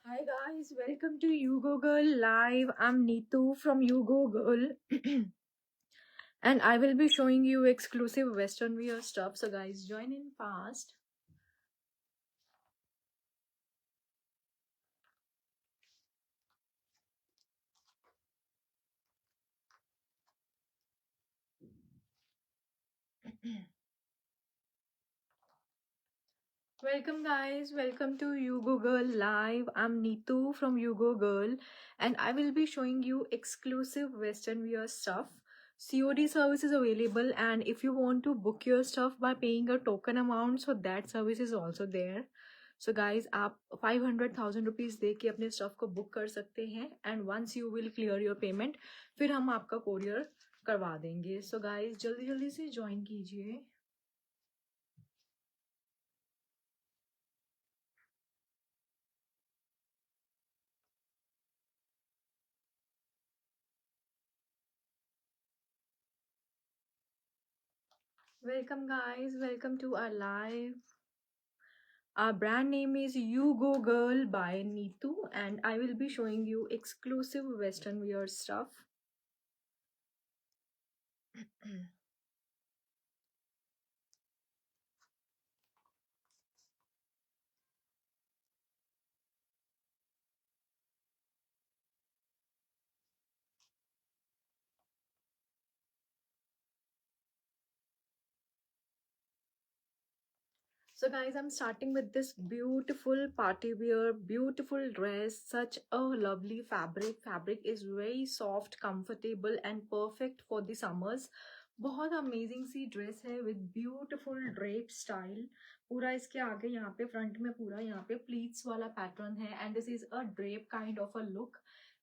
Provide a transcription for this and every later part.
Hi guys, welcome to You Go Girl Live. I'm Neetu from You Go Girl and I will be showing you exclusive Western wear stuff. So guys, join in fast. Welcome guys, welcome to You Go Girl Live. I'm Neetu from You Go Girl and I will be showing you exclusive Western wear stuff. COD service is available, and if you want to book your stuff by paying a token amount, so that service is also there. So guys, आप 500,000 rupees दे के अपने stuff को book कर सकते हैं and once you will clear your payment फिर हम आपका कोरियर करवा देंगे. सो गाइस जल्दी जल्दी से ज्वाइन कीजिए. Welcome guys, welcome to our live. Our brand name is You Go Girl by Neetu and I will be showing you exclusive Western wear stuff. So guys, I'm starting with this beautiful party wear, beautiful dress, such a lovely fabric. Fabric is very soft, comfortable and perfect for the summers. बहुत amazing सी dress है with beautiful drape style. पूरा इसके आगे यहाँ पे front में पूरा यहाँ पे प्लीट्स वाला पैटर्न है and this is a drape kind of a look.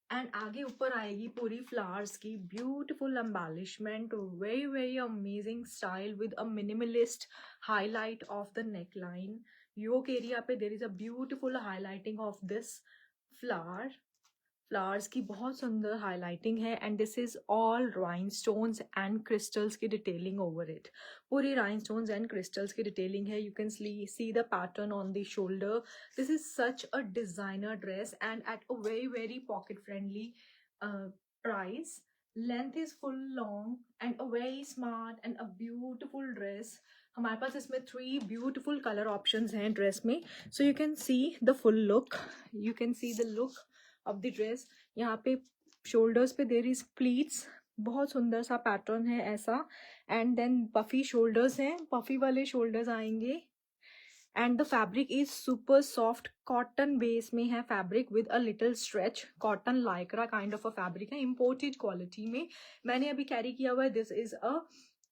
And आगे ऊपर आएगी पूरी फ्लावर्स की beautiful embellishment, very very amazing style with a minimalist highlight of the neckline. Yoke area पे there is a beautiful highlighting of this flower. Flowers की बहुत सुंदर highlighting है and this is all rhinestones and crystals की detailing over it. पूरी rhinestones and crystals की detailing है. You can see the pattern on the shoulder. This is such a designer dress and at a very very pocket friendly price. Length is full long and a very smart and a beautiful dress. हमारे पास इसमें 3 beautiful colour options हैं dress में. सो you can see the full look. You can see the look of the dress. यहाँ पे shoulders पे there is pleats. बहुत सुंदर सा पैटर्न है ऐसा. एंड देन पफी शोल्डर्स हैं, पफी वाले शोल्डर्स आएंगे. And the fabric is super soft, cotton base में है fabric with a little stretch. Cotton Lycra kind of a fabric है, इम्पोर्टेड क्वालिटी में. मैंने अभी कैरी किया हुआ है. This is a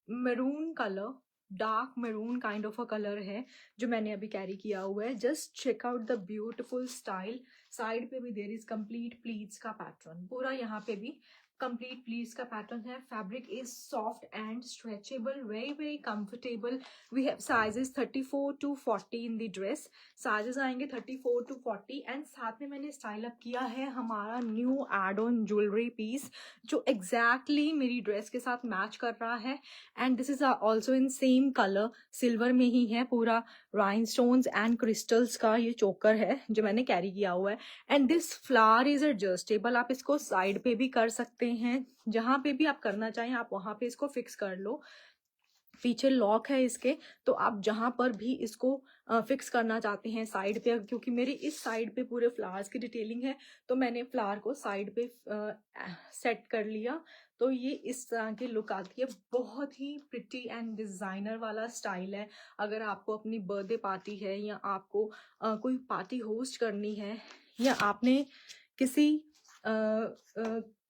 maroon colour, dark maroon kind of a colour है जो मैंने अभी कैरी किया हुआ है. Just check out the beautiful style. Side पे भी देर इज कंप्लीट प्लीट्स का पैटर्न. पूरा यहाँ पे भी कंप्लीट प्लीट्स का पैटर्न है. Fabric is soft and stretchable, very very comfortable. We have sizes 34 to 40 in the dress. Sizes आएंगे 34 to 40 एंड साथ में मैंने स्टाइल अप किया है हमारा new add on jewellery piece जो एग्जैक्टली मेरी ड्रेस के साथ मैच कर रहा है. And this is also in same colour, silver में ही है. पूरा राइनस्टोन्स एंड क्रिस्टल्स का ये चोकर है जो मैंने कैरी किया हुआ है. And this flower is adjustable. आप इसको साइड पे भी कर सकते हैं, जहां पे भी आप करना चाहें आप वहां पे इसको फिक्स कर लो. पीछे लॉक है इसके, तो आप जहां पर भी इसको फिक्स करना चाहते हैं साइड पे, क्योंकि मेरी इस साइड पे पूरे फ्लावर्स की डिटेलिंग है तो मैंने फ्लावर को साइड पे सेट कर लिया. तो ये इस तरह की लुक आती है. बहुत ही प्रिटी एंड डिजाइनर वाला स्टाइल है. अगर आपको अपनी बर्थडे पार्टी है या आपको कोई पार्टी होस्ट करनी है या आपने किसी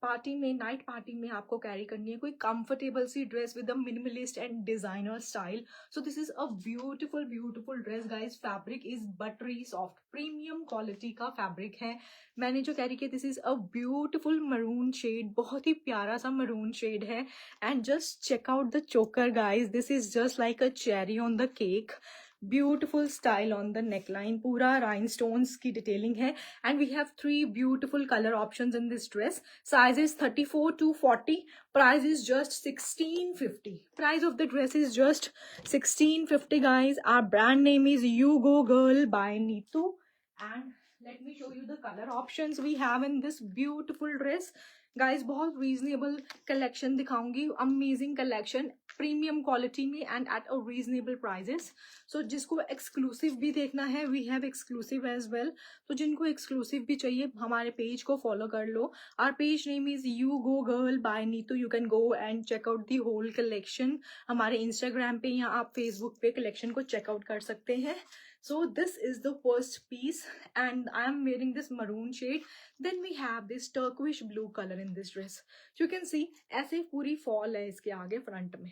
पार्टी में, नाइट पार्टी में आपको कैरी करनी है कोई कंफर्टेबल सी dress with a minimalist and designer style. So this is a beautiful beautiful dress guys. Fabric is buttery soft, premium quality का फैब्रिक है. मैंने जो कैरी किया this is a beautiful maroon shade, बहुत ही प्यारा सा मरून शेड है. And just check out the choker guys. This is just like a cherry on the cake. Beautiful style on the neckline. पूरा राइनस्टोन्स की डिटेलिंग है. And we have 3 beautiful color options in this dress. Size is 34 to 40. Price is just 1650. Price of the dress is just 1650 guys. Our brand name is You Go Girl by Neetu. And let me show you the color options we have in this beautiful dress. Guys, बहुत reasonable collection दिखाऊंगी, amazing collection, premium quality में and at a reasonable prices. So जिसको exclusive भी देखना है, we have exclusive as well. तो जिनको exclusive भी चाहिए, हमारे page को follow कर लो. Our page name is You Go Girl by Neetu. You can go and check out the whole collection. हमारे Instagram पे या आप Facebook पे collection को check out कर सकते हैं. So this is the first piece and I am wearing this maroon shade. Then we have this turquoise blue color in this dress. You can see ऐसे पूरी fall है इसके आगे front में.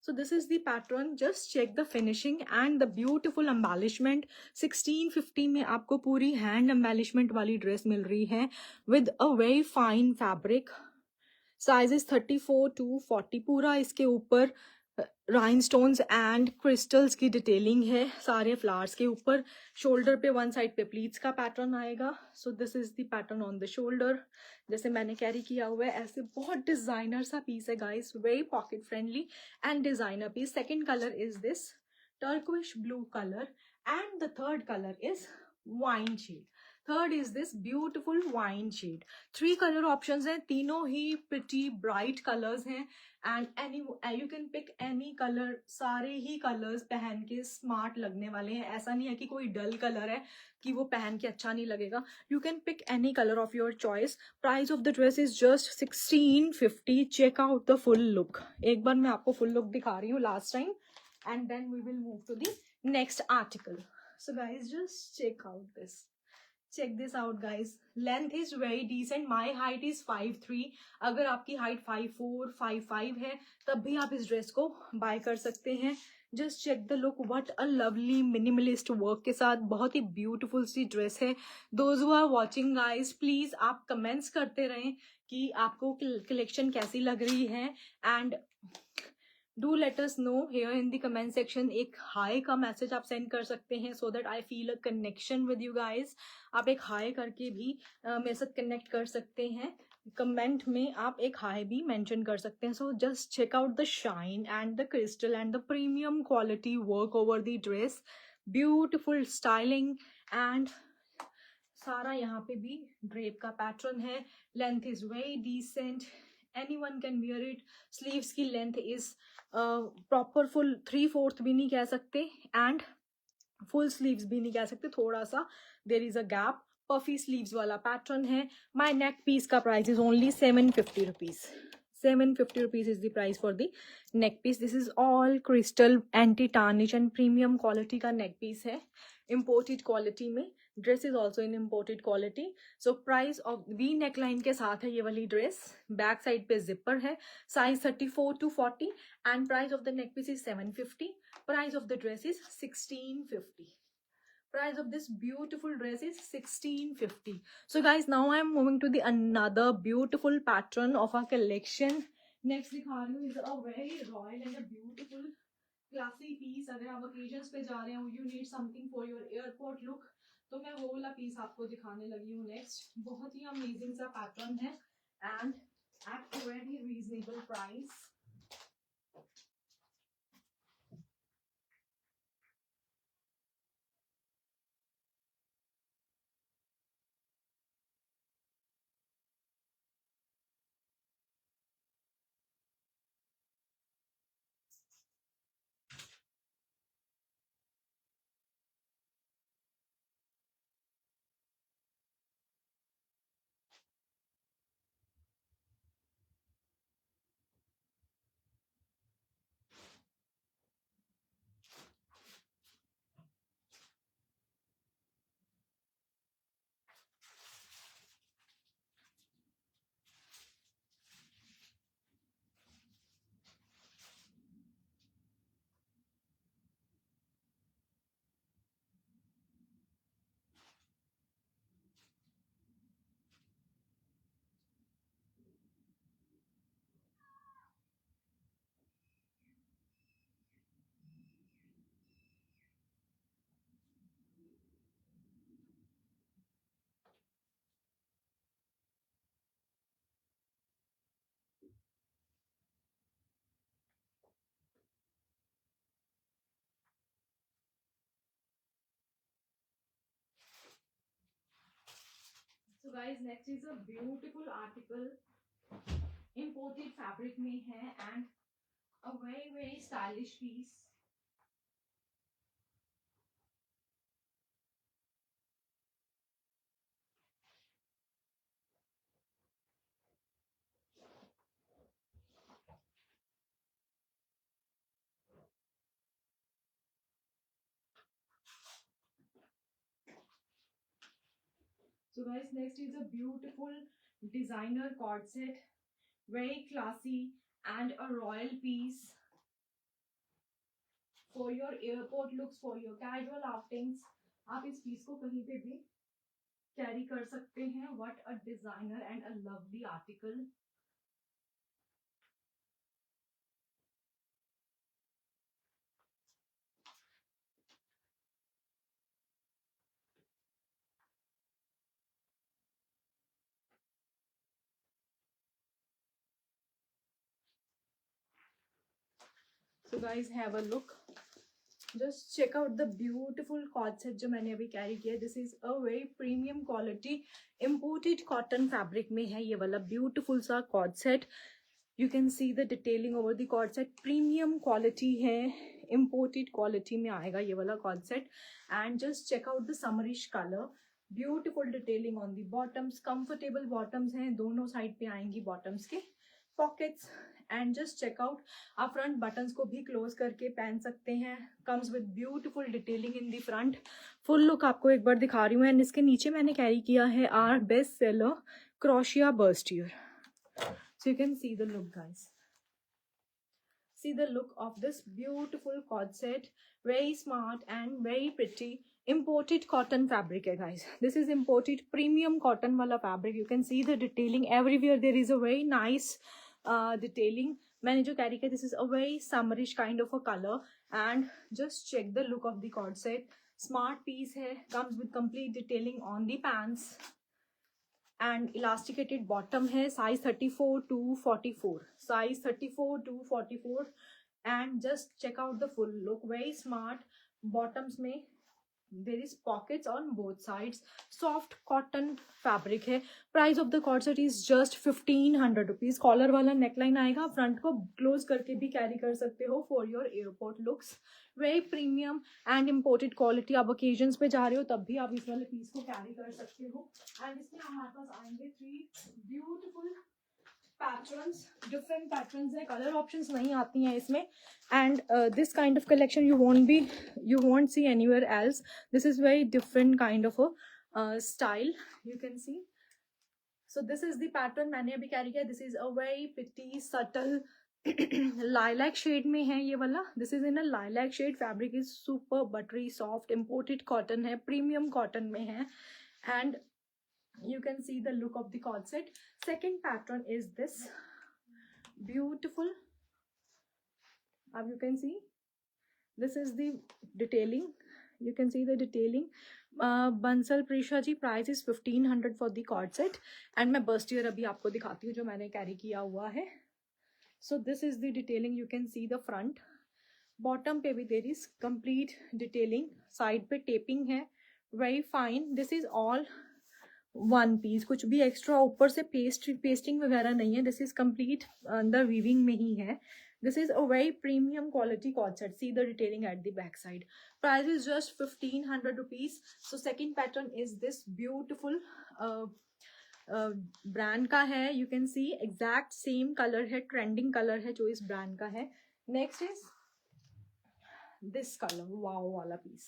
So this is the pattern. Just check the finishing and the beautiful embellishment. 1650 में आपको पूरी hand embellishment वाली dress मिल रही है with a very fine fabric. Sizes 34 to 40. पूरा इसके ऊपर rhinestones and crystals की डिटेलिंग है सारे फ्लावर्स के ऊपर. शोल्डर पे वन साइड पे प्लीट्स का पैटर्न आएगा. So this is the pattern on the shoulder. जैसे मैंने कैरी किया हुआ है ऐसे बहुत डिजाइनर सा पीस है guys, very pocket friendly and designer piece. Second colour is this turquoise blue color and the third color is wine shade. Third is this beautiful wine shade. Three color options हैं, तीनों ही pretty bright colors हैं and any you can pick any color. सारे ही colors पहन के smart लगने वाले हैं. ऐसा नहीं है कि कोई dull color है कि वो पहन के अच्छा नहीं लगेगा. You can pick any color of your choice. Price of the dress is just 1650. Check out the full look. एक बार मैं आपको full look दिखा रही हूँ last time and then we will move to the next article. So guys, just check this out guys. Length is very decent. My height is 5'3". अगर आपकी height 5'4", 5'5" है तब भी आप इस ड्रेस को बाय कर सकते हैं. Just check the look, what a lovely minimalist work के साथ बहुत ही ब्यूटीफुल सी ड्रेस है. Those who are watching guys, please आप कमेंट्स करते रहें कि आपको कलेक्शन कैसी लग रही है and do let us know here in the comment section. एक हाई का मैसेज आप सेंड कर सकते हैं so that I feel a connection with you guys. आप एक हाई करके भी मेरे साथ कनेक्ट कर सकते हैं. कमेंट में आप एक हाई भी मेंशन कर सकते हैं. So just check out the shine and the crystal and the premium quality work over the dress. Beautiful styling and सारा यहाँ पे भी ड्रेप का पैटर्न है. Length is very decent, anyone can wear it. Sleeves की length is proper full 3/4 भी नहीं कह सकते एंड फुल स्लीव्स भी नहीं कह सकते. थोड़ा सा देर is a gap. Puffy sleeves वाला पैटर्न है. माई नेक पीस का price is only 750 rupees. 750 rupees is the price for the neck piece. This is all crystal anti tarnish and premium quality का neck piece है. Imported quality में. Dress is also in imported quality. So price of V neckline के साथ है ये वाली dress. Back side पे zipper है. Size 34 to 40 and price of the neck piece is 750. Price of the dress is 1650. Price of this beautiful dress is 1650. So guys, now I am moving to the another beautiful pattern of our collection. Next दिखा रही हूँ is a very royal and a beautiful classy piece. अगर आप occasions पे जा रहे हो, you need something for your airport look, तो मैं वो वाला piece आपको दिखाने लगी हूँ next. बहुत ही amazing सा pattern है and at a very reasonable price. So guys, next is a beautiful article, imported fabric में है and a very very stylish piece. So guys, next is a beautiful designer cord set, very classy and a royal piece for your airport looks, for your casual outings. आप इस piece को कहीं पे भी carry कर सकते हैं. What a designer and a lovely article. So guys, have a look. Just check out the beautiful cord set जो मैंने अभी कैरी किया. This is a very premium quality imported cotton fabric में है ये वाला beautiful सा cord set. You can see the detailing over the cord set. Premium quality है, imported quality में आएगा ये वाला cord set. And just check out the summerish color. Beautiful detailing on the bottoms. Comfortable bottoms हैं, दोनों side पे आएंगी bottoms के. Pockets. एंड जस्ट चेकआउट, आप फ्रंट बटन्स को भी क्लोज करके पहन सकते हैं. Comes with beautiful detailing in the front. Full look आपको एक बार दिखा रही हूँ. एंड इसके नीचे मैंने कैरी किया है our best seller crochet bustier. So you can see the look guys. See the look of this beautiful cord set. Very smart and very pretty. Imported cotton fabric hai guys. This is imported premium cotton wala fabric. You can see the detailing everywhere. There is a very nice detailing. मैंने जो carry किया, this is a very summerish kind of a color. And just check the look of the cord set. Smart piece है. Comes with complete detailing on the pants. And elasticated bottom है. Size 34 to 44. Size 34 to 44. And just check out the full look. Very smart. Bottoms में there is pockets on both sides. Soft cotton fabric है. Price of the cord set is just 1500 rupees. Collar वाला neckline आएगा. Front को close करके भी carry कर सकते हो for your airport looks. Very premium and imported quality. आप occasions पे जा रहे हो तब भी आप इस वाले piece को carry कर सकते हो. And इसमें हमारे पास आएंगे 3 beautiful patterns. Different patterns है, color options नहीं आती हैं इसमें. And this kind of collection you won't see anywhere else. This is very different kind of a style. You can see. So this is the pattern मैंने अभी carry किया. This is a very pretty subtle lilac shade में है ये वाला. This is in a lilac shade. Fabric is super buttery soft. Imported cotton है, premium cotton में है. And you can see the look of the cord set. Second pattern is this beautiful. You can see this is the detailing. You can see the detailing. Bansal Prisha ji, price is 1500 for the cord set. And मैं bustier अभी आपको दिखाती हूँ जो मैंने carry किया हुआ है. So this is the detailing. You can see the front. Bottom पे भी there is complete detailing. Side पे taping है. Very fine. This is all one piece. कुछ भी एक्स्ट्रा ऊपर से पेस्टिंग वगैरह नहीं है. दिस इज कंप्लीट अंदर वीविंग में ही है. This is a very premium quality cord set. See the detailing at the back side. Price is just 1500 rupees. So second pattern is this beautiful brand का है. You can see exact same color है, trending color है जो इस brand का है. Next is this color. Wow वाला piece.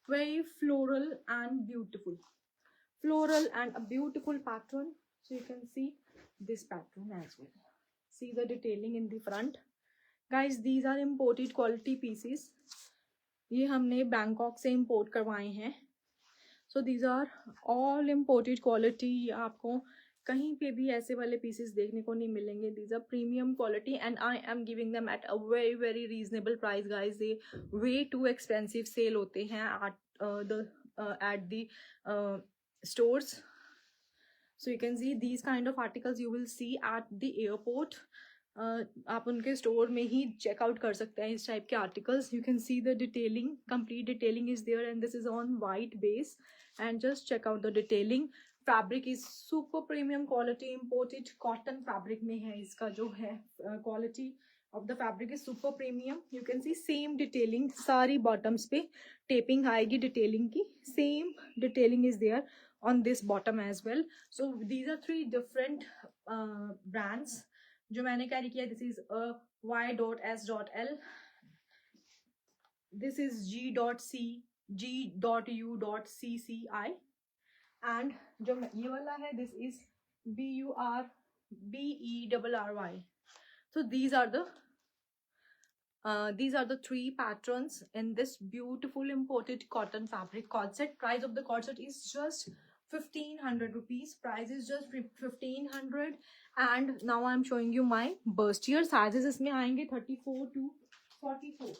Very floral and beautiful. Floral and a beautiful pattern. So you can see this pattern as well. See the detailing in the front. Guys, these are imported quality pieces. ये हमने Bangkok से import करवाए हैं. So these are all imported quality. आपको कहीं पे भी ऐसे वाले pieces देखने को नहीं मिलेंगे. These are premium quality and I am giving them at a very very reasonable price guys. They way too expensive sale होते हैं at the stores. So you can see these kind of articles you will see at the airport. आप उनके store में ही checkout कर सकते हैं इस type के articles. You can see the detailing, complete detailing is there and this is on white base. And just check out the detailing. Fabric is super premium quality, imported cotton fabric में है। इसका जो है quality of the fabric is super premium. You can see same detailing, सारी bottoms पे taping आएगी detailing की, same detailing is there on this bottom as well. So these are three different brands जो मैंने कैरी किया. This is a Y.S.L, this is G.C, G.U.CCI, and जो ये वाला है this is BURBERRY. So these are the three patterns in this beautiful imported cotton fabric cord set. Price of the cord set is just 1500 rupees. Price is just 1500. And now I'm showing you my bustier sizes. इसमें आएंगे 34 to 44.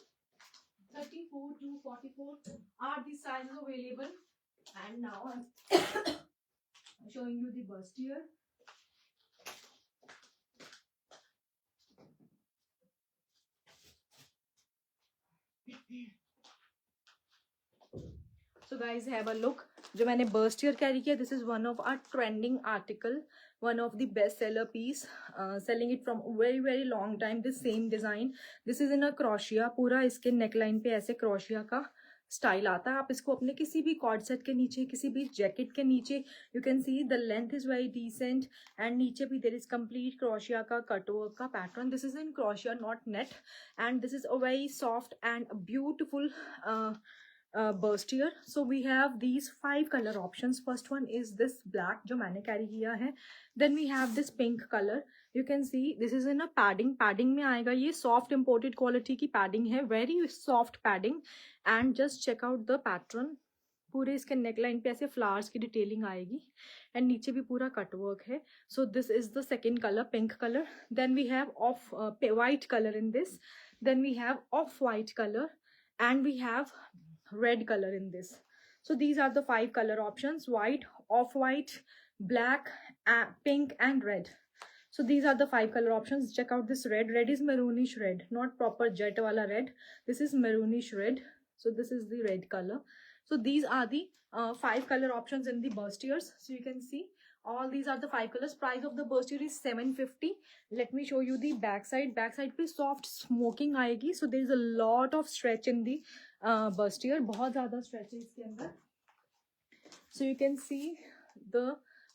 34 to 44 are the sizes available. And now I'm showing you the bustier. So guys, have a look. जो मैंने bustier carry किया, this is one of our trending article, one of the best seller piece, selling it from very long time. This same design, this is in a crochet. पूरा इसके neckline पे ऐसे crochet का style आता है. आप इसको अपने किसी भी कॉर्ड सेट के नीचे, किसी भी जैकेट के नीचे, you can see the length is very decent and नीचे भी देर इज कंप्लीट क्रोशिया का कटवर्क का pattern. This is in crochet not net and this is a very soft and beautiful bustier. So we have these 5 color options. First one is this black जो मैंने carry किया है. Then we have this pink color. You can see this is in a padding में आएगा. ये soft imported quality की padding है, very soft padding. And just check out the pattern. पूरे इसके neckline पे ऐसे flowers की detailing आएगी and नीचे भी पूरा cut work है. So this is the second color, pink color. Then we have off white color in this. Then we have off white color and we have red color in this. So these are the 5 color options: white, off white, black, pink and red. So these are the 5 color options. Check out this red. Red is maroonish red, not proper jet wala red. This is maroonish red. So this is the red color. So these are the 5 color options in the bustiers. So you can see all these are the 5 colors. Price of the bustier is 750. Let me show you the back side. Back side पे soft smoking आएगी. So there is a lot of stretch in the bustier. बहुत ज़्यादा stretch है इसके अंदर. So you can see the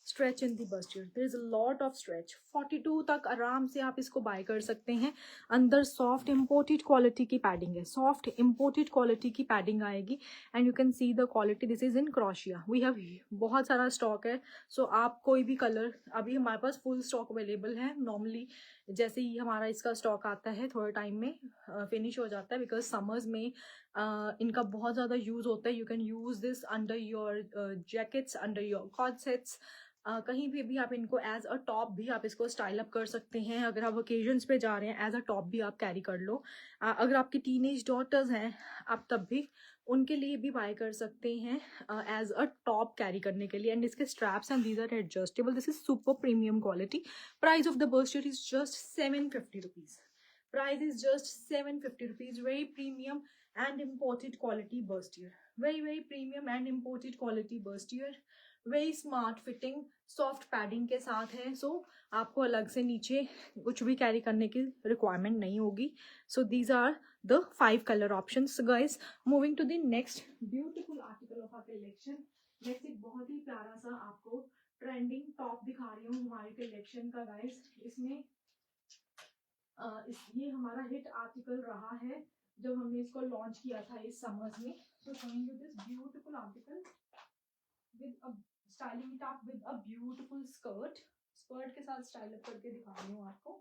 stretch in the bustier. There is a lot of stretch. 42 तक आराम से आप इसको buy कर सकते हैं. अंदर soft imported quality की padding है. Soft imported quality की padding आएगी. And you can see the quality. This is in crochet. We have बहुत सारा stock है. So आप कोई भी color, अभी हमारे पास full stock available है. Normally जैसे ही हमारा इसका stock आता है थोड़े time में finish हो जाता है, because summers में इनका बहुत ज़्यादा use होता है. You can use this under your jackets, under your cord sets. कहीं भी आप इनको एज अ टॉप भी आप इसको स्टाइल अप कर सकते हैं. अगर आप ओकेजन्स पे जा रहे हैं एज अ टॉप भी आप कैरी कर लो. अगर आपकी टीनेज डॉटर्स हैं आप तब भी उनके लिए भी बाय कर सकते हैं एज अ टॉप कैरी करने के लिए. एंड इसके straps and these are adjustable. This is super premium quality. Price of the bustier is just 750 rupees. Price is just 750 rupees. Very premium and imported quality bustier. Very premium and imported quality bustier. Very smart fitting, soft padding के साथ है. सो आपको अलग से नीचे कुछ भी carry करने की रिक्वायरमेंट नहीं होगी. So these are the 5 colour options guys. Moving to the next beautiful article of our collection. Next एक बहुत ही प्यारा सा आपको ट्रेंडिंग टॉप दिखा रही हूँ हमारी कलेक्शन का गाइस. इसमें ये हमारा हिट आर्टिकल रहा है जब हमने इसको लॉन्च किया था इस समर्स में. So showing you this beautiful article with a styling it up with a beautiful skirt के साथ स्टाइल अप करके दिखा रही हूँ आपको.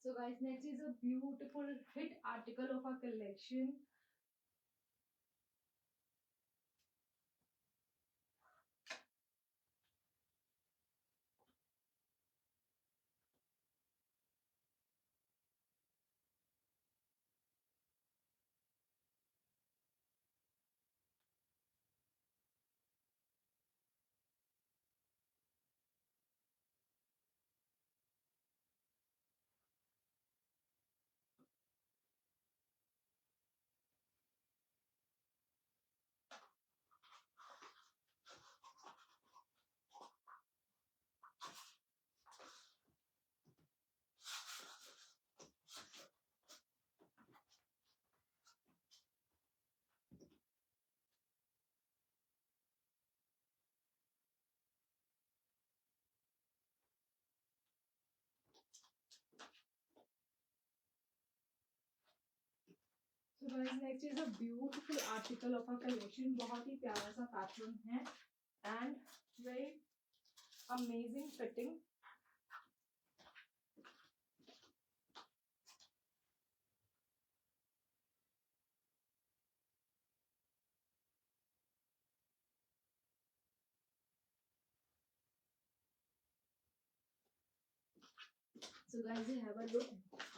So guys, next is a beautiful hit article of our collection. So guys, next is a beautiful article of our collection. बहुत ही प्यारा सा पैटर्न है and very amazing fitting. So guys, you have a look.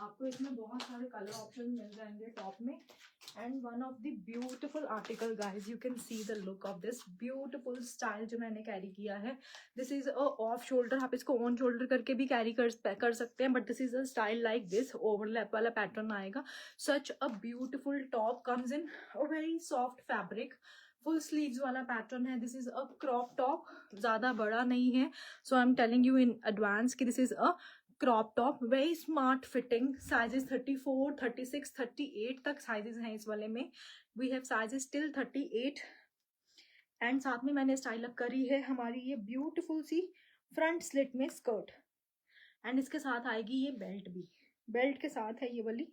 आपको इसमें बहुत सारे colour option मिल जाएंगे टॉप में. And one of the beautiful article guys, you can see the look of this beautiful style जो मैंने कैरी किया है. This is a off shoulder, आप इसको on shoulder करके भी कैरी कर सकते हैं, but this is a style like this, overlap वाला पैटर्न आएगा. Such a beautiful top, comes in a very soft fabric, full sleeves वाला पैटर्न है. This is a crop top, ज्यादा बड़ा नहीं है. So I am telling you in advance कि this is a crop top, very smart fitting. Sizes 34, 36, 38 तक sizes हैं इस वाले में. We have sizes till 38. And साथ में मैंने स्टाइल अप करी है हमारी ये ब्यूटीफुल सी फ्रंट स्लिट में स्कर्ट. एंड इसके साथ आएगी ये बेल्ट भी. बेल्ट के साथ है ये वाली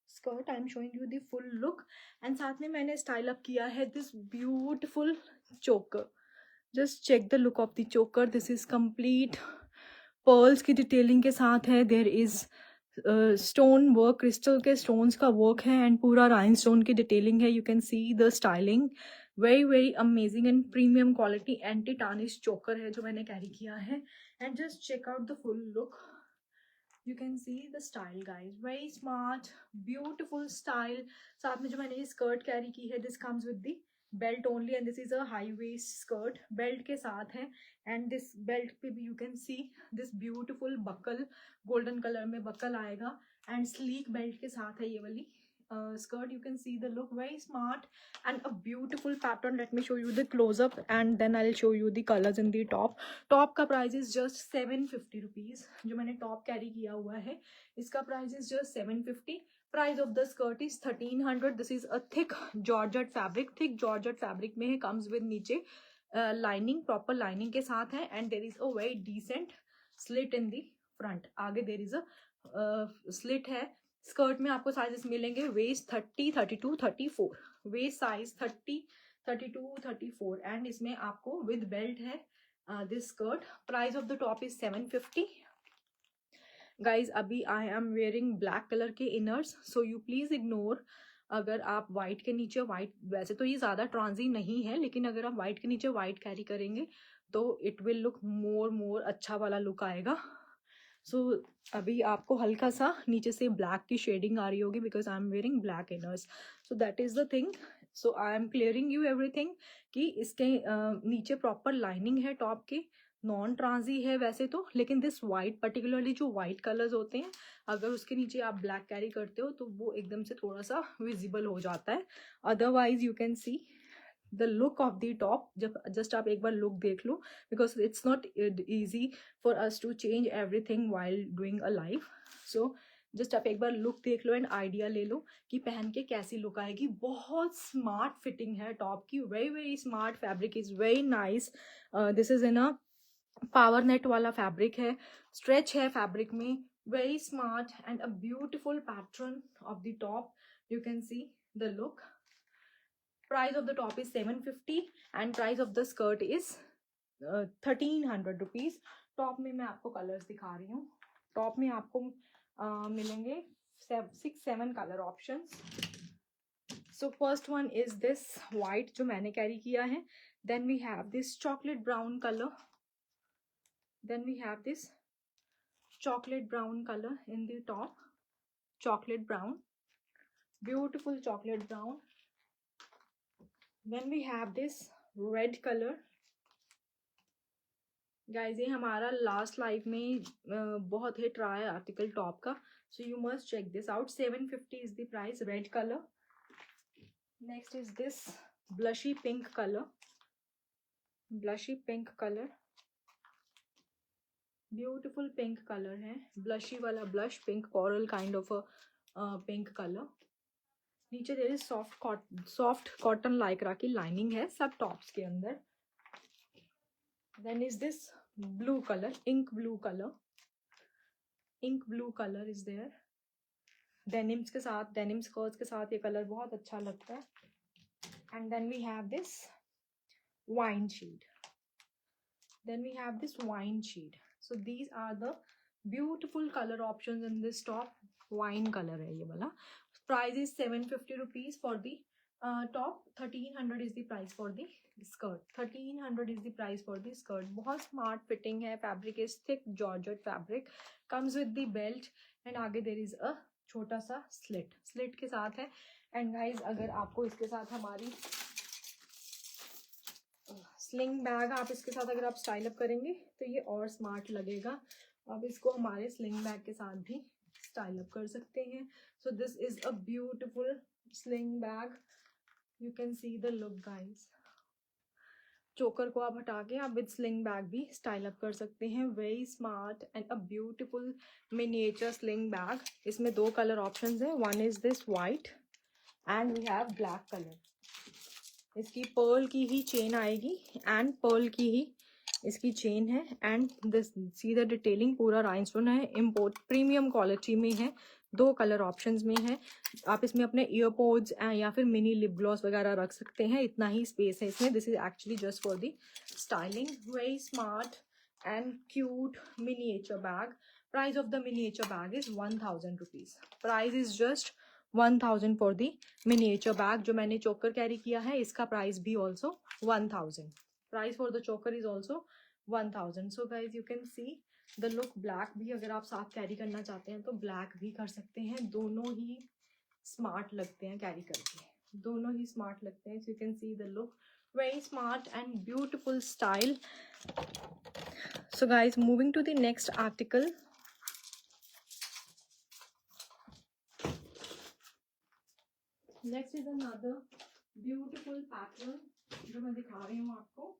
skirt. I am showing you the full look. And साथ में मैंने स्टाइल अप किया है this beautiful choker. Just check the look of the choker. This is complete pearls की डिटेलिंग के साथ है. There is stone work, crystal के स्टोन्स का वर्क है एंड पूरा राइन स्टोन की डिटेलिंग है. You can see the styling, very very amazing and premium quality anti tarnish चोकर है जो मैंने कैरी किया है. And just check out the full look. You can see the style guys, very smart, beautiful style. साथ में जो मैंने ये स्कर्ट कैरी की है, this comes with the belt only and this is a high waist skirt, belt के साथ है. and this belt पे भी you can see this beautiful buckle, golden color में buckle आएगा and sleek belt के साथ है ये वाली skirt. You can see the look, very smart and a beautiful pattern. Let me show you the close up and then I'll show you the colors in the top. Top का price is just 750 rupees. जो मैंने top carry किया हुआ है इसका price is just 750. Price of the skirt is 1300. This is a thick georgette fabric. Thick georgette fabric में है, comes with नीचे लाइनिंग, प्रॉपर लाइनिंग के साथ है. And there is a very decent slit in the front. आगे there is a slit है. Skirt में आपको साइजेस मिलेंगे वेस्ट 30, 32, 34. वेस्ट साइज 30, 32, 34 एंड इसमें आपको विद बेल्ट है this skirt. Price of the top is 750. Guys, अभी I am wearing black color के inners, so you please ignore. अगर आप white के नीचे white, वैसे तो ये ज़्यादा ट्रांजी नहीं है लेकिन अगर आप white के नीचे white कैरी करेंगे तो it will look more अच्छा वाला लुक आएगा. सो अभी आपको हल्का सा नीचे से ब्लैक की शेडिंग आ रही होगी because I am wearing black inners. So that is the thing. So I am clearing you everything कि इसके नीचे प्रॉपर लाइनिंग है टॉप के, नॉन ट्रांजी है वैसे तो, लेकिन दिस वाइट पर्टिकुलरली जो वाइट कलर्स होते हैं अगर उसके नीचे आप ब्लैक कैरी करते हो तो वो एकदम से थोड़ा सा विजिबल हो जाता है. Otherwise you can see the look of the top. जब जस्ट आप एक बार लुक देख लो because it's not easy for us to change everything while doing a live. So just आप एक बार लुक देख लो एंड आइडिया ले लो कि पहन के कैसी लुक आएगी. बहुत स्मार्ट फिटिंग है टॉप की, very very smart. Fabric is very nice. This is in a power net वाला फैब्रिक है, स्ट्रेच है फैब्रिक में, very smart and a beautiful pattern of the top. You can see the look. Price of the top is 750 and price of the skirt is 1300 rupees. Top में मैं आपको colours दिखा रही हूँ. Top में आपको मिलेंगे 6-7 colour options. So first one is this white जो मैंने कैरी किया है. Then we have this chocolate brown color. Then we have this chocolate brown color in the top. Chocolate brown, beautiful chocolate brown. Then we have this red color. Guys, ये हमारा last life में बहुत hit रहा है article top का. So you must check this out. 750 is the price. Red color. Next is this blushy pink color. Blushy pink color. Beautiful pink color है. Blushy वाला blush pink coral kind of a pink color. नीचे there is soft cotton lycra की lining है सब tops के अंदर. Then is this blue color, ink blue color. Ink blue color is there. Denims के साथ, denim skirts के साथ ये color बहुत अच्छा लगता है. And then we have this wine shade. Then we have this wine shade. So these are the beautiful color options in this top. Wine color है ये वाला. Price is 750 rupees for the top. 1300 is the price for the skirt. 1300 is the price for the skirt. बहुत smart fitting है. Fabric is thick georgette fabric. Comes with the belt and आगे there is a छोटा सा slit के साथ है. And guys, अगर आपको इसके साथ हमारी स्लिंग बैग आप इसके साथ अगर आप स्टाइल अप करेंगे तो ये और स्मार्ट लगेगा. आप इसको हमारे स्लिंग बैग के साथ भी स्टाइल अप कर सकते हैं. So this is a beautiful sling bag. You can see the look guys. Choker को आप हटा के आप विद स्लिंग बैग भी स्टाइल अप कर सकते हैं. Very smart and a beautiful miniature sling bag. इसमें 2 कलर ऑप्शंस हैं. One is this white and we have black colour. इसकी पर्ल की ही चेन आएगी एंड पर्ल की ही इसकी चेन है. And this C the detailing पूरा राइनस्टोन है. इम्पोर्ट प्रीमियम क्वालिटी में है. 2 कलर ऑप्शंस में है. आप इसमें अपने ईयरपोड्स या फिर मिनी लिप ग्लॉस वगैरह रख सकते हैं. इतना ही स्पेस है इसमें. This is actually just for the styling. Very smart and cute miniature bag. Price of the miniature bag is 1000 rupees. Price is just 1000 for the miniature bag. जो मैंने चोकर कैरी किया है इसका प्राइस भी ऑल्सो 1000. प्राइस फॉर द चोकर is also 1000. So guys you can see the look. Black भी अगर आप साथ कैरी करना चाहते हैं तो ब्लैक भी कर सकते हैं. दोनों ही स्मार्ट लगते हैं कैरी करके. दोनों ही स्मार्ट लगते हैं. So you can see the look. Very smart and beautiful style. So guys moving to the next article. Next is another beautiful pattern जो मैं दिखा रही हूँ आपको.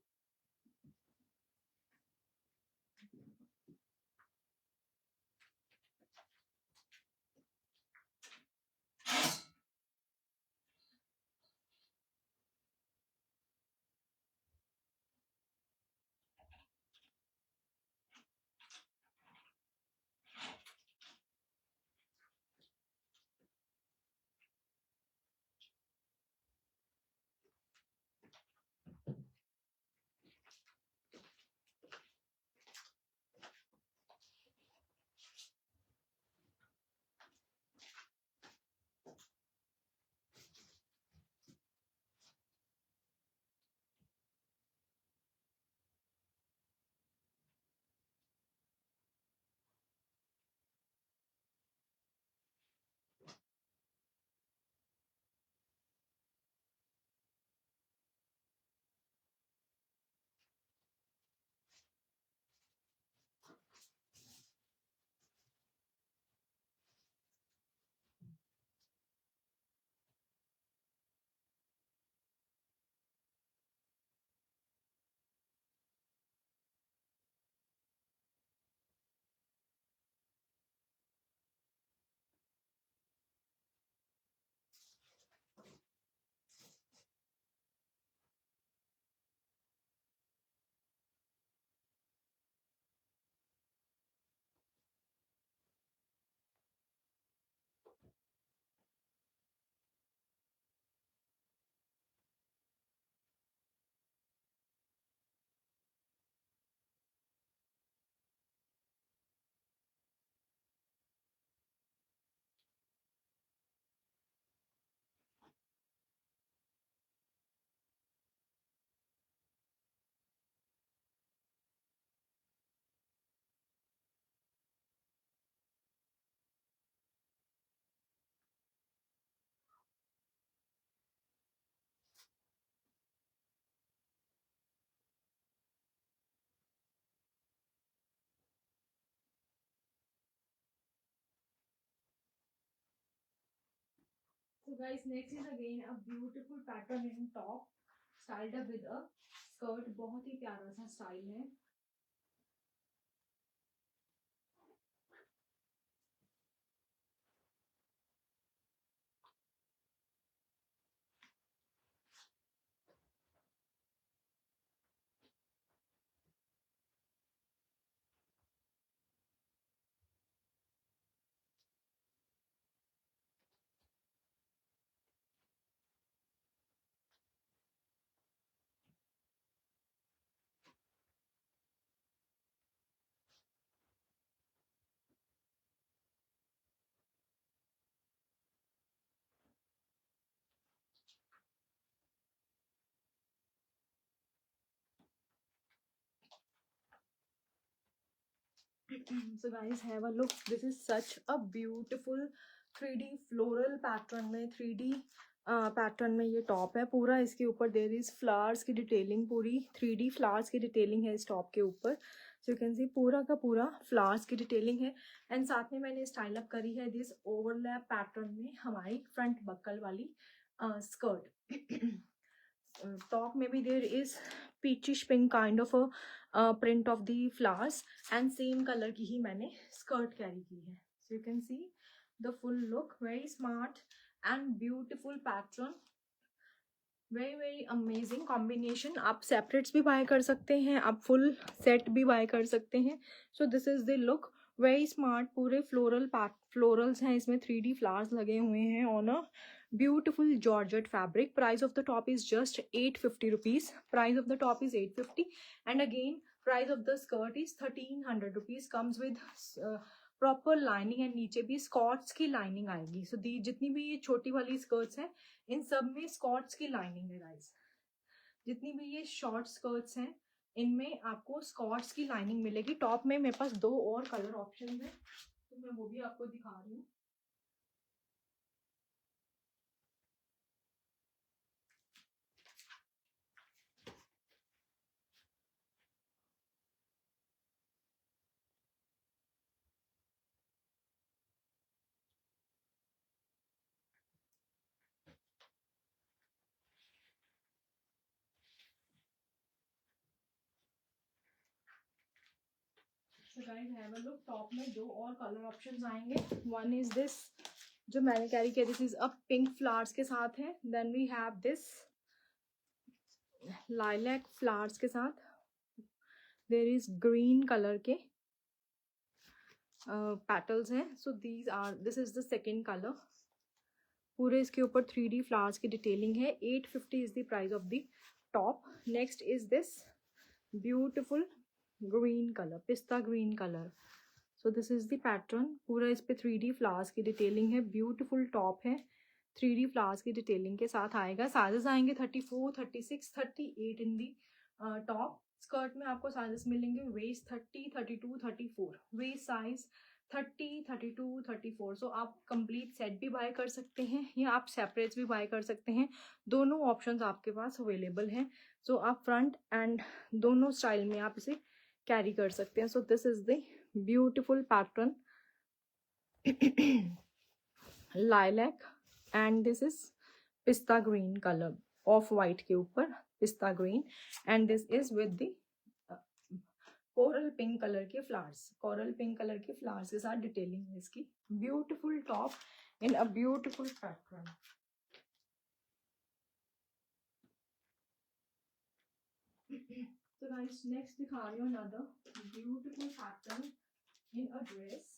So guys, next is again a beautiful pattern in top, styled up with a skirt. बहुत ही प्यारा सा स्टाइल है. So guys, have a look. This is such a beautiful 3D floral pattern में 3D पैटर्न में ये top है पूरा. इसके ऊपर देर इज फ्लावर्स की डिटेलिंग, पूरी 3D फ्लावर्स की डिटेलिंग है इस टॉप के ऊपर. सो यू कैन सी पूरा का पूरा फ्लावर्स की डिटेलिंग है. एंड साथ में मैंने स्टाइल अप करी है दिस ओवरलैप पैटर्न में हमारी फ्रंट बक्कल वाली स्कर्ट. टॉप में भी there is peachish pink kind of print of the flowers and same colour की ही मैंने स्कर्ट कैरी की है. सो you can see the full look, very smart and beautiful pattern, very very amazing combination. आप separates भी bye कर सकते हैं, आप फुल सेट भी बाय कर सकते हैं. So this is the look, very smart. पूरे फ्लोरल्स हैं इसमें, 3D फ्लावर्स लगे हुए हैं on a beautiful georgette fabric. Price of the top is just 850 rupees. Price of the top is 850, and again price of the skirt is 1300 rupees. Comes with proper lining and नीचे भी Scots की lining आएगी. सो दी जितनी भी ये छोटी वाली skirts हैं इन सब में स्कॉट्स की लाइनिंग है गाइस. जितनी भी ये शॉर्ट स्कर्ट्स हैं इनमें आपको स्कॉट्स की लाइनिंग मिलेगी. टॉप में मेरे पास 2 और कलर ऑप्शन है तो मैं वो भी आपको दिखा रही हूँ. So guys, have a look. Top में 2 और कलर ऑप्शंस आएंगे. वन इज दिस जो मैंने कैरी किया, this is a pink flowers के साथ है. Then we have this lilac flowers के साथ. देर इज ग्रीन कलर के पेटल्स हैं. So this is the second colour. पूरे इसके ऊपर 3D फ्लावर्स की डिटेलिंग है. 850 is the price of the top. Next is this beautiful green colour, पिस्ता green colour. So this is the pattern. पूरा इस पे 3D फ्लावर्स की डिटेलिंग है. ब्यूटिफुल टॉप है, 3D फ्लावर्स की डिटेलिंग के साथ आएगा. साइजेस आएंगे 34, 36, 38 इन दी टॉप. स्कर्ट में आपको साइजेस मिलेंगे वेस्ट 30, 32, 34, वेस्ट साइज 30, 32, 34. सो आप कंप्लीट सेट भी बाय कर सकते हैं या आप सेपरेट्स भी बाय कर सकते हैं. दोनों ऑप्शंस आपके पास अवेलेबल हैं. सो आप फ्रंट एंड दोनों स्टाइल में आप इसे कैरी कर सकते हैं. So this is the beautiful pattern lilac and this is पिस्ता ग्रीन कलर, ऑफ वाइट के ऊपर पिस्ता green. And this is with the coral pink colour के फ्लावर्स, कोरल पिंक कलर के फ्लावर्स के साथ डिटेलिंग है इसकी. Beautiful top in a beautiful pattern. So guys, next दिखा रही हूँ another beautiful pattern in a dress.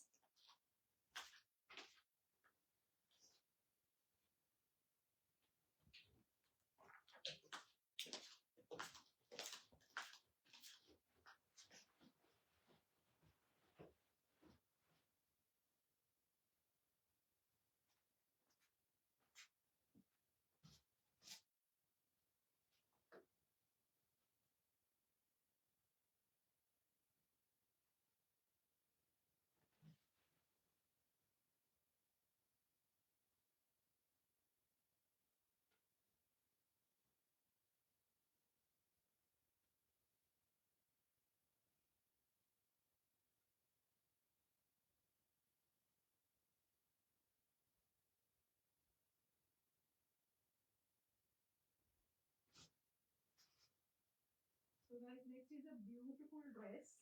guys, next is a beautiful dress.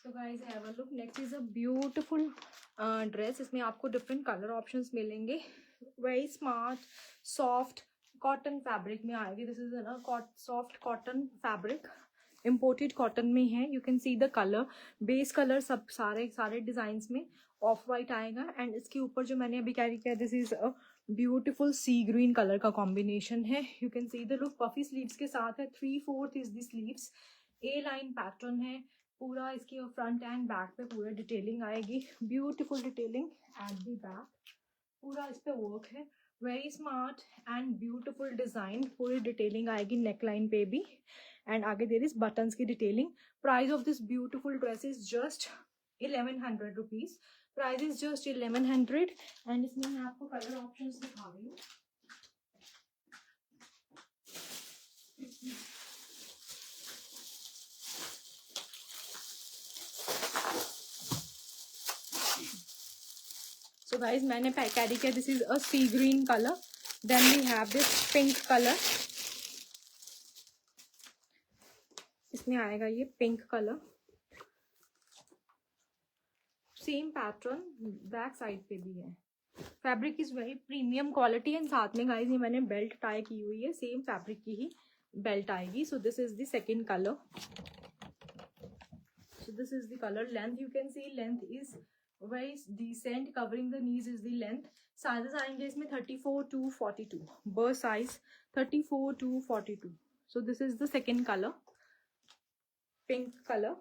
So guys, have a look. Next is a beautiful dress. इसमें आपको different color options मिलेंगे. Very smart, soft cotton fabric में आएगी. This is a soft cotton fabric. Imported cotton में है. You can see the color. Base color सब सारे designs में off white आएगा. And इसके ऊपर जो मैंने अभी carry किया, this is a beautiful sea green color का combination है. You can see the look. Puffy sleeves के साथ है. 3/4 is the sleeves. A-line pattern है. पूरा इसकी फ्रंट एंड बैक पे पूरा डिटेलिंग आएगी. Beautiful detailing at the back. पूरा इस पे वर्क है. Very smart and beautiful design. पूरी डिटेलिंग आएगी नेक लाइन पे भी. एंड आगे देर इज बटन्स की detailing. Price of this beautiful dress is just 1100 rupees. Price is just 1100. And इसमें मैं आपको कलर ऑप्शन दिखा रही हूँ. So guys, मैंने कैरी किया. This is a sea green colour. Then we have this pink colour. इसमें आएगा ये pink colour. Same pattern back side पे भी है. Fabric is very premium quality. And साथ में गाइज ये मैंने बेल्ट टाई की हुई है. सेम फैब्रिक की ही बेल्ट आएगी. सो this is the second colour. So this is the color. Length you can see, length is very decent. Covering the knees is the length. Sizes आएंगे इसमें 34 to 42. Birth size 34 to 42. So this is the second color, pink color.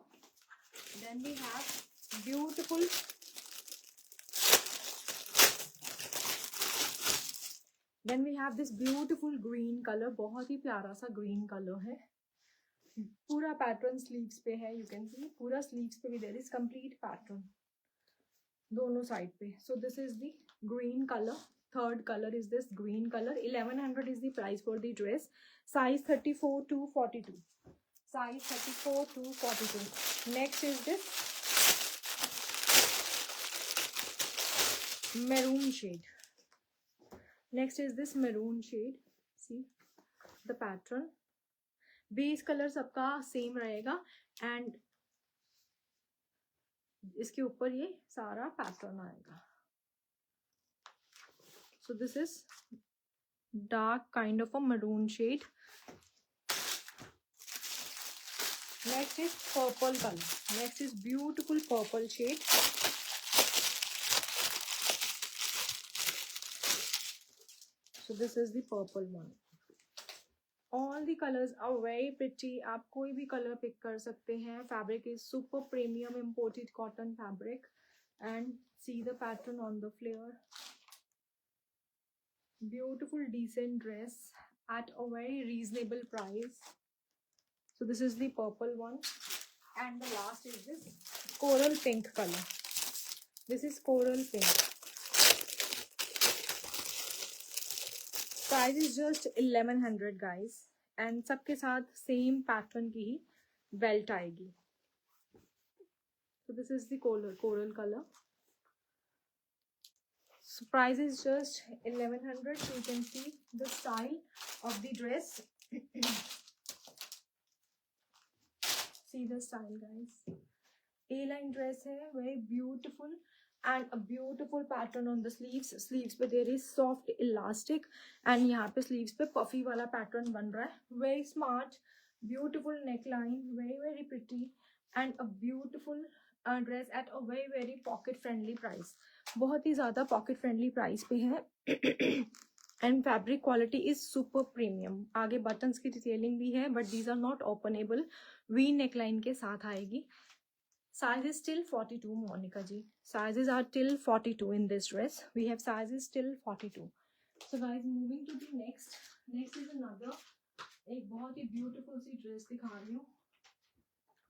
Then we have beautiful this beautiful green color. बहुत ही प्यारा सा green color है. पूरा pattern sleeves पे है. यू कैन सी पूरा स्लीव्स पे भी देयर इज कंप्लीट पैटर्न दोनों साइड पे. सो this is the green colour. Third colour is this green colour. 1100 is the price for the dress. Size 34 to 42. Size 34 to 42. Next is this maroon shade. Next is this maroon shade. See the pattern. Base colour सबका same रहेगा. And इसके ऊपर ये सारा pattern आएगा. So this is dark kind of a maroon shade. Next is purple colour. Next is beautiful purple shade. So this is the purple one. All the colors are very pretty. आप कोई भी colour pick कर सकते हैं. Fabric is super premium imported cotton fabric. And see the pattern on the flare. Beautiful decent dress at a very reasonable price. So this is the purple one. And the last is this coral pink color. This is coral pink. Price is just 1100 guys. And सबके साथ same pattern की ही belt आएगी. So this is the coral color. So price is just 1100. So you can see the style of the dress. See the style guys. A-line dress है, very beautiful. And a beautiful pattern on the sleeves. Sleeves पे there is soft elastic. And यहाँ पे sleeves पे puffy वाला pattern बन रहा है. Very smart, beautiful neckline, very pretty. And a beautiful dress at a very pocket friendly price. बहुत ही ज़्यादा pocket friendly price पे है. And fabric quality is super premium. आगे buttons की detailing भी है, but these are not openable. V neckline के साथ आएगी. Size is still 42, Monica ji. Sizes are till 42 in this dress. We have sizes till 42. So guys, moving to the next. Next is another एक बहुत ही beautiful सी dress दिखा रही हूँ,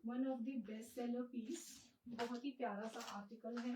one of the best seller piece, बहुत ही प्यारा सा आर्टिकल है।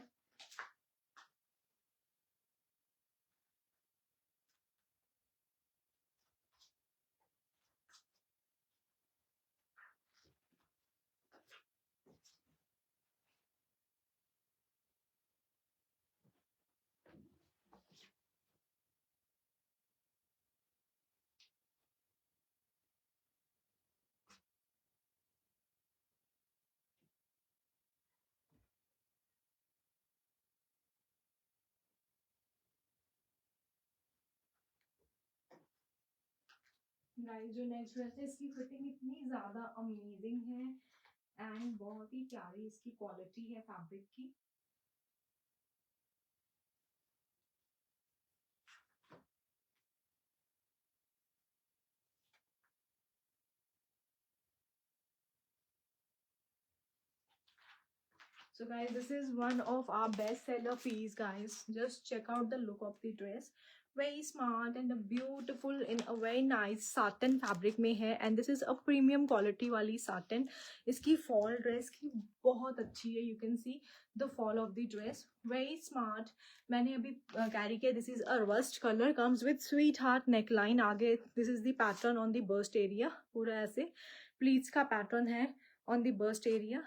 गाइस जो नेक्स्ट ड्रेस है इसकी फिटिंग इतनी ज्यादा अमेजिंग है एंड बहुत ही प्यारी इसकी क्वालिटी है फैब्रिक की। So guys, this is one of our best seller piece guys. Just check out the look of the dress. Very smart and a beautiful in a very nice satin fabric में है and this is a premium quality वाली satin. इसकी fall dress की बहुत अच्छी है. You can see the fall of the dress. Very smart. मैंने अभी carry किया. This is a rust color. Comes with sweetheart neckline. आगे this is the pattern on the bust area. पूरा ऐसे pleats का pattern है on the bust area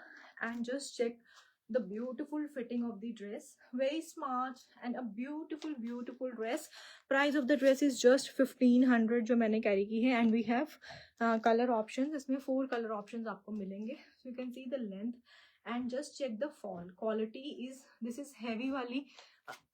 and just check the beautiful fitting of the dress. Very smart and a beautiful dress. Price of the dress is just 1500 जो मैंने carry की है and we have color options. इसमें 4 color options आपको मिलेंगे. So you can see the length and just check the fall. Quality is, this is heavy वाली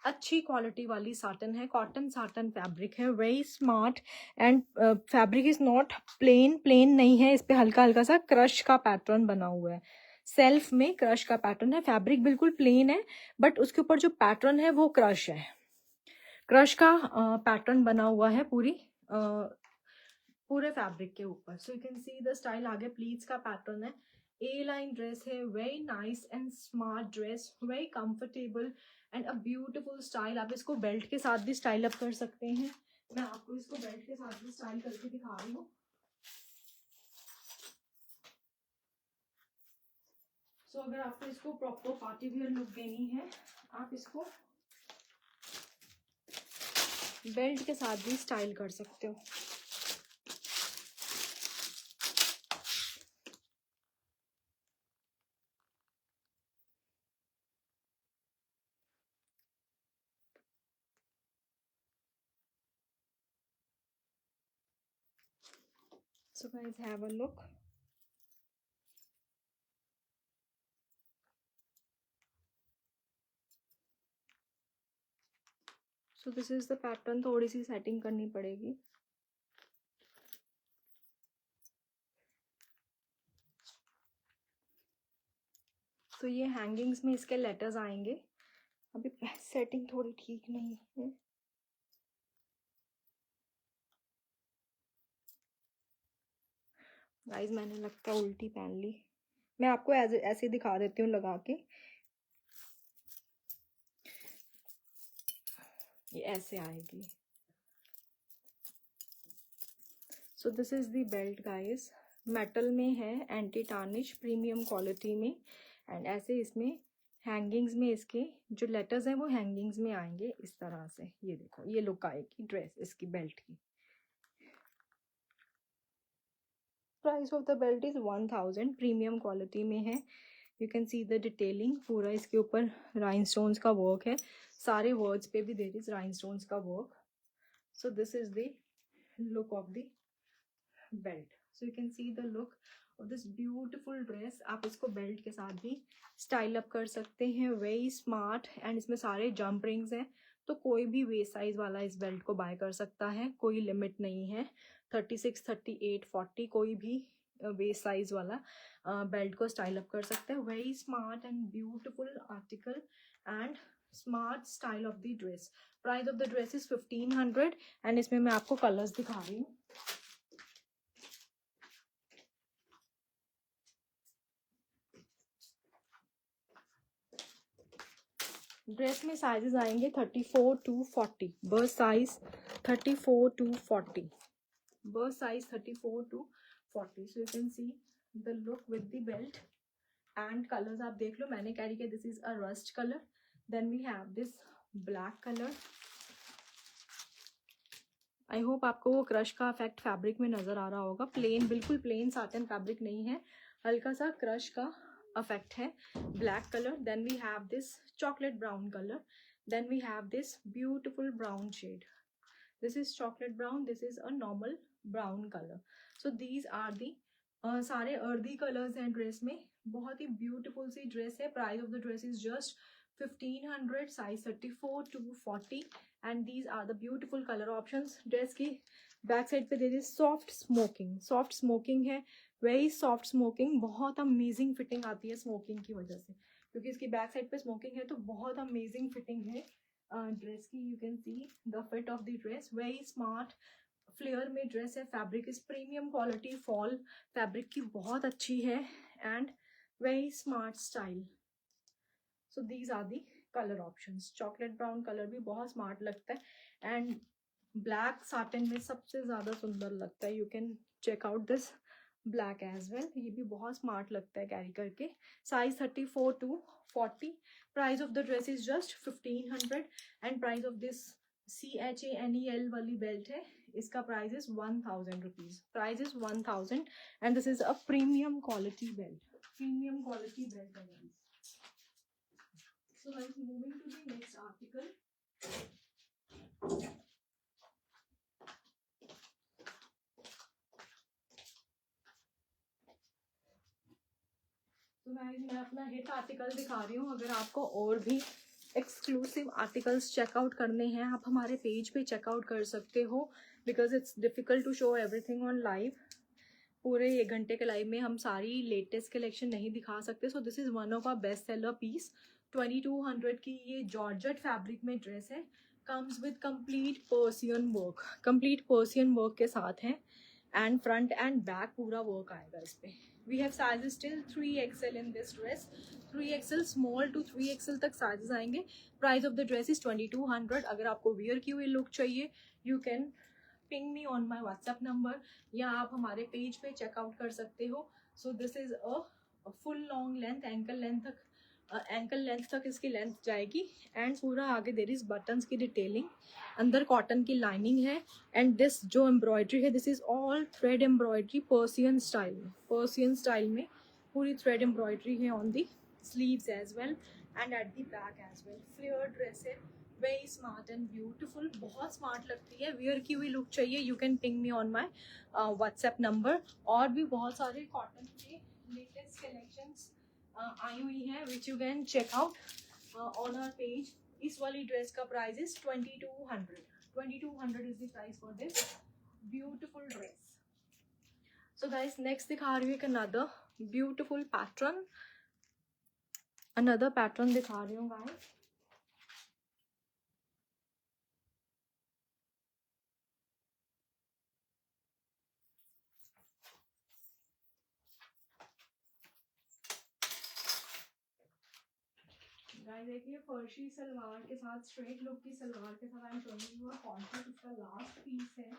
अच्छी quality वाली साटन है, कॉटन साटन फैब्रिक है. Very smart and fabric is not plain नहीं है, इस पे हल्का हल्का सा क्रश का पैटर्न बना हुआ है. सेल्फ में क्रश का पैटर्न है. फैब्रिक बिल्कुल प्लेन है बट उसके ऊपर जो पैटर्न है वो क्रश है. क्रश का पैटर्न बना हुआ है पूरे फैब्रिक के ऊपर. सो you can see the style. आगे प्लीट्स का पैटर्न है. ए लाइन ड्रेस है. Very nice and smart dress. Very comfortable and a beautiful style. आप इसको बेल्ट के साथ भी स्टाइल अप कर सकते हैं. मैं आपको इसको बेल्ट के साथ भी स्टाइल करके दिखा रही हूँ. सो अगर आपको इसको प्रॉपर पार्टी वियर लुक देनी है आप इसको बेल्ट के साथ भी स्टाइल कर सकते हो. So guys, have a look. So this is the pattern. थोड़ी सी सेटिंग करनी पड़ेगी. तो ये हैंगिंग्स में इसके लेटर्स आएंगे. अभी सेटिंग थोड़ी ठीक नहीं है. गाइस मैंने लगता है उल्टी पहन ली. मैं आपको ऐसे दिखा देती हूँ लगा के. ये ऐसे आएगी. सो this is the belt guys. Metal में है, एंटी टार्निश प्रीमियम क्वालिटी में. एंड ऐसे इसमें हैंगिंग्स में इसके जो लेटर्स हैं वो हैंगिंग्स में आएंगे इस तरह से. ये देखो ये लुक आएगी ड्रेस इसकी बेल्ट की. Price of the belt is 1000. Premium quality में है. You can see the detailing. पूरा इसके ऊपर राइनस्टोन्स का वर्क है. सारे वर्ड्स पे भी देर इज राइनस्टोन्स का work. So this is the look of the belt. So you can see the look of this beautiful dress. आप इसको बेल्ट के साथ भी स्टाइल अप कर सकते हैं. वेरी स्मार्ट एंड इसमें सारे जंप रिंग्स हैं. तो कोई भी वेस्ट साइज वाला इस बेल्ट को बाय कर सकता है. कोई लिमिट नहीं है. 36, 38, 40 कोई भी वेस्ट साइज वाला बेल्ट को स्टाइल अप कर सकते हैं. Very smart and beautiful article and smart style of the dress. Price of the dress is 1500 and इसमें मैं आपको कलर्स दिखा रही हूँ. ड्रेस में साइजेस आएंगे 34 to 40. बस size 34 to 40. bust size 34 to 40. So you can see the look with the belt. And colors आप देख लो, मैंने कैरी किया. This is a rust color. Then we have this black color. I hope आपको वो crush का effect fabric में नजर आ रहा होगा. प्लेन, बिल्कुल प्लेन साटन फैब्रिक नहीं है, हल्का सा क्रश का इफेक्ट है. Black colour. Then we have this chocolate brown colour. Then we have this beautiful brown shade. This is chocolate brown, this is a normal brown colour. So these are the सारे earthy colours हैं dress में. बहुत ही beautiful सी dress है. Price of the dress is just 1500, size 34 to 40. And these are the beautiful colour options. Dress की back side पे दे दी soft smoking. Soft smoking है, वेरी सॉफ्ट स्मोकिंग. बहुत अमेजिंग फिटिंग आती है स्मोकिंग की वजह से, क्योंकि इसकी बैक साइड पे स्मोकिंग है तो बहुत अमेजिंग फिटिंग है ड्रेस की. You can see the fit of the dress, very smart flare में ड्रेस है. Fabric is premium quality, fall fabric की बहुत अच्छी है. And very smart style. So these are the colour options. Chocolate brown colour भी बहुत smart लगता है. एंड ब्लैक साटन में सबसे ज्यादा सुंदर लगता है. You can check out this black as well. ये भी बहुत स्मार्ट लगता है कैरी करके. Size 34 to 40. Price of the dress is just 1500. And price of this CHANEL वाली बेल्ट है, इसका price is 1000 rupees. Price is 1000. And this is a premium quality belt. Premium quality belt है. So guys, moving to the next article. तो guys मैं अपना hit article दिखा रही हूँ. अगर आपको और भी एक्सक्लूसिव आर्टिकल्स चेकआउट करने हैं, आप हमारे पेज पे चेकआउट कर सकते हो, because it's difficult to show everything on live. पूरे 1 घंटे के लाइव में हम सारी लेटेस्ट कलेक्शन नहीं दिखा सकते. So this is one of our best seller piece. 2200 की ये जॉर्जेट फैब्रिक में ड्रेस है. Comes with complete Persian work. Complete Persian work के साथ है. एंड फ्रंट एंड बैक पूरा वर्क आएगा इस पे. We have sizes till 3XL in this dress. 3XL small to 3XL तक साइजेस आएंगे. Price of the dress is 2200. अगर आपको वियर की हुई लुक चाहिए, you can ping me on my WhatsApp number, या आप हमारे पेज पे चेकआउट कर सकते हो. So this is a full long length, ankle length तक इसकी लेंथ जाएगी. एंड पूरा आगे देर इज बटन्स की डिटेलिंग. अंदर कॉटन की लाइनिंग है. एंड दिस जो एम्ब्रॉयडरी है, this is all thread embroidery Persian style में. पर्सियन स्टाइल में पूरी थ्रेड एम्ब्रॉयडरी है on the sleeves as well and at the back as well. Flare dress है, वेरी स्मार्ट एंड ब्यूटिफुल. बहुत smart लगती है. वियर की हुई लुक चाहिए, you can ping me on my WhatsApp number. और भी बहुत सारे कॉटन के लेटेस्ट कलेक्शंस आई हुई हैं which you can check out on our page. इस वाली ड्रेस का price is 2200. 2200 is the price for this beautiful dress. So guys next दिखा रही हूँ एक another beautiful pattern. Another pattern दिखा रही हूँ गाइस. गाइस देखिए, फर्शी सलवार के साथ, स्ट्रेट लुक की सलवार के साथ आई am showing you a concept. इसका लास्ट पीस है.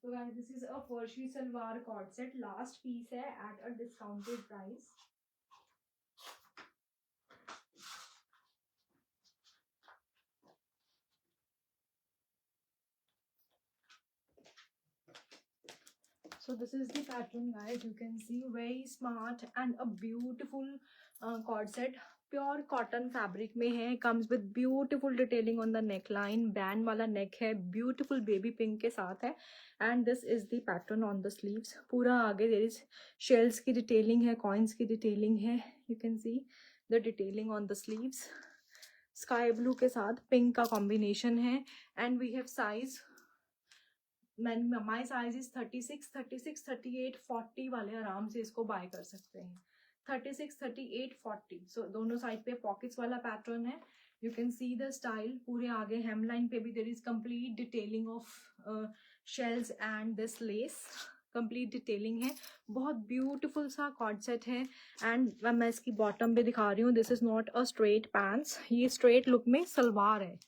So guys, this is a Farshi Salwar cord set. Last piece है at a discounted price. So this is the pattern, guys. You can see very smart and a beautiful cord set. Pure cotton fabric में है. Comes with beautiful detailing on the neck line. Band वाला neck है. Beautiful baby pink के साथ है. And this is the pattern on the sleeves. पूरा आगे there is shells की डिटेलिंग है, कॉइन्स की डिटेलिंग है. You can see the detailing on the sleeves. Sky blue के साथ पिंक का कॉम्बिनेशन है. And we have size, my size is 36, 36, 38, 40 वाले आराम से इसको बाय कर सकते हैं. 36, 38, 40. सो दोनों साइड पे पॉकेट्स वाला पैटर्न है. You can see the style. पूरे आगे हेमलाइन पे भी there is complete detailing of shells and this lace. Complete detailing है. बहुत ब्यूटीफुल सा कॉर्ड सेट है. एंड मैं इसकी बॉटम पे दिखा रही हूँ. This is not a straight pants. ये स्ट्रेट लुक में सलवार है.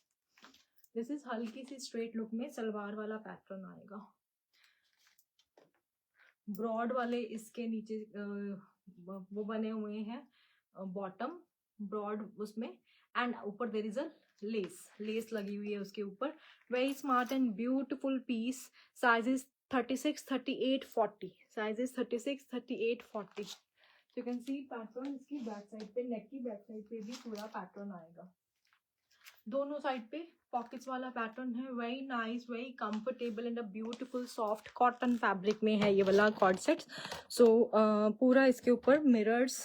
दिस इज हल्की सी स्ट्रेट लुक में सलवार वाला पैटर्न आएगा. ब्रॉड वाले इसके नीचे वो बने हुए हैं बॉटम ब्रॉड उसमें. एंड ऊपर देयर इज अ लेस लगी हुई है उसके ऊपर. Very smart and beautiful piece. Size is 36, 38, 40. Size is 36, 38, 40. You can see pattern. इसकी बैक साइड पे, नेक की बैक साइड पे भी पूरा पैटर्न आएगा. दोनों साइड पे पॉकेट्स वाला पैटर्न है. Very nice, very comfortable and a beautiful soft cotton fabric में है ये वाला कॉर्ड सेट. सो पूरा इसके ऊपर मिरर्स,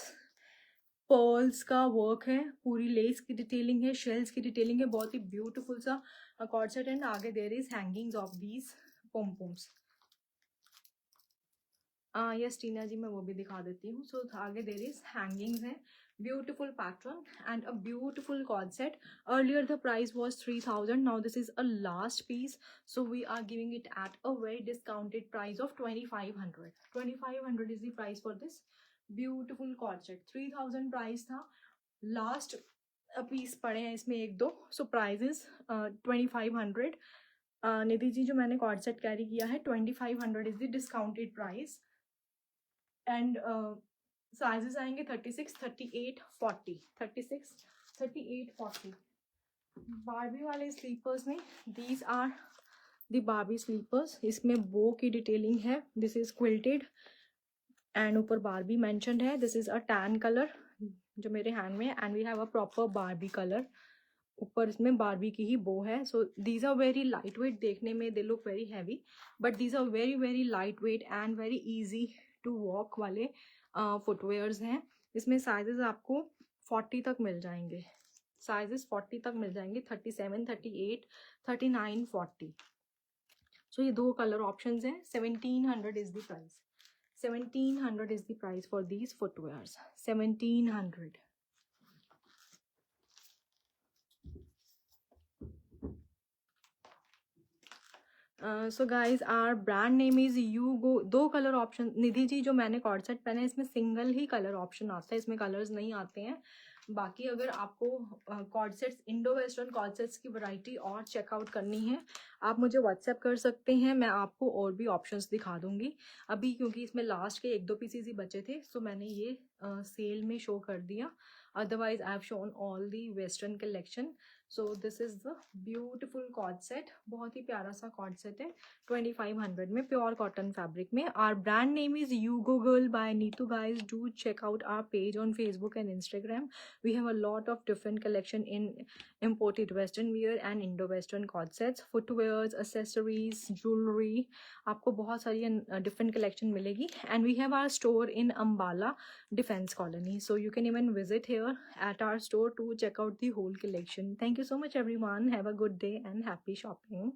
पर्ल्स का वर्क है. पूरी लेस की डिटेलिंग है, शेल्स की डिटेलिंग है. बहुत ही ब्यूटीफुल सा कॉर्ड सेट. एंड आगे there is hangings of these poms. Yes Tina ji, मैं वो भी दिखा देती हूँ. सो आगे देयर इज हैंगिंग्स है. Beautiful pattern and a beautiful cord set. Earlier the price was 3000. Now this is a last piece, so we are giving it at a very discounted price of 2500. 2500 is the price for this beautiful cord set. 3000 price था. Last piece पड़े हैं इसमें एक दो. So price is 2500. Nidhi ji, जो मैंने cord set carry किया है 2500 is the discounted price. And sizes आएंगे 36, 38, 40. 36, 38, 40. बारबी वाले स्लीपर्स में these are the Barbie slippers. इसमें बो की डिटेलिंग है. दिस इज क्विल्टेड एंड ऊपर बारबी मेंशन्ड है. This is a tan colour जो मेरे हैंड में. And we have a proper Barbie colour. ऊपर इसमें बारबी की ही बो है. So these are very light weight. देखने में they look very heavy, but these are very very light weight and very easy to walk वाले footwears हैं. इसमें साइजेस आपको 40 तक मिल जाएंगे. साइजेस 40 तक मिल जाएंगे. 37, 38, 39, 40. सो ये दो कलर ऑप्शंस हैं. 1700 is the price. 1700 is the price for these footwears. 1700. So guys our brand name is you go. दो कलर ऑप्शन. निधि जी, जो मैंने कॉर्ड सेट पहना है इसमें सिंगल ही कलर ऑप्शन आता है. इसमें कलर्स नहीं आते हैं. बाकी अगर आपको cord sets, Indo western cord sets की वैरायटी और चेकआउट करनी है, आप मुझे व्हाट्सएप कर सकते हैं. मैं आपको और भी ऑप्शंस दिखा दूंगी. अभी क्योंकि इसमें लास्ट के एक दो पीसेस ही बचे थे, सो मैंने ये सेल में शो कर दिया. Otherwise I have shown all the western collection. So this is the beautiful cord set. बहुत ही प्यारा सा कॉर्ड सेट है. 2500 में प्योर कॉटन फैब्रिक में. Our brand name is you go girl by Neetu. Guys do check out our page on Facebook and Instagram. We have a lot of different collection in imported western wear and indo western cord sets, footwears, accessories, jewelry. आपको बहुत सारी different collection मिलेगी. And we have our store in Ambala Defense Colony, so you can even visit here at our store to check out the whole collection. Thank you so much everyone. Have a good day and happy shopping.